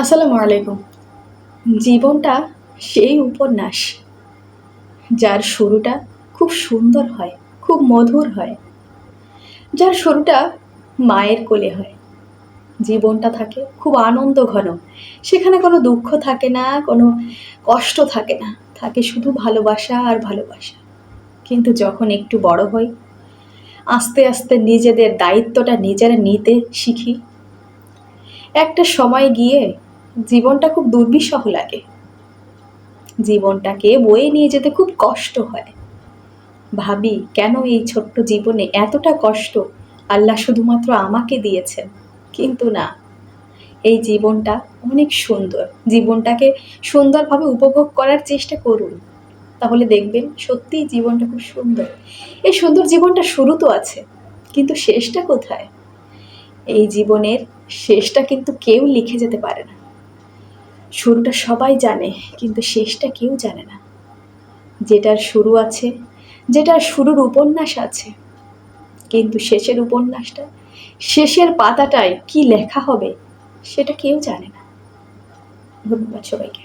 আসসালামু আলাইকুম। জীবনটা সেই উপন্যাস যার শুরুটা খুব সুন্দর হয়, খুব মধুর হয়, যার শুরুটা মায়ের কোলে হয়। জীবনটা থাকে খুব আনন্দ ঘন, সেখানে কোনো দুঃখ থাকে না, কোনো কষ্ট থাকে না, থাকে শুধু ভালোবাসা আর ভালোবাসা। কিন্তু যখন একটু বড় হই, আস্তে আস্তে নিজেদের দায়িত্বটা নিজেরা নিতে শিখি, একটা সময় গিয়ে জীবনটা খুব দুর্বিষহ লাগে। জীবনটাকে বয়ে নিয়ে যেতে খুব কষ্ট হয়। ভাবি কেন এই ছোট্ট জীবনে এতটা কষ্ট আল্লাহ শুধুমাত্র আমাকে দিয়েছেন। কিন্তু না, এই জীবনটা অনেক সুন্দর। জীবনটাকে সুন্দরভাবে উপভোগ করার চেষ্টা করুন, তাহলে দেখবেন সত্যিই জীবনটা খুব সুন্দর। এই সুন্দর জীবনটা শুরু তো আছে, কিন্তু শেষটা কোথায়? এই জীবনের শেষটা কিন্তু কেউ লিখে যেতে পারে না। শুরুটা সবাই জানে, কিন্তু শেষটা কেউ জানে না। যেটার শুরু আছে, যেটার শুরুর উপন্যাস আছে, কিন্তু শেষের উপন্যাসটা, শেষের পাতাটায় কি লেখা হবে সেটা কেউ জানে না। ধন্যবাদ সবাইকে।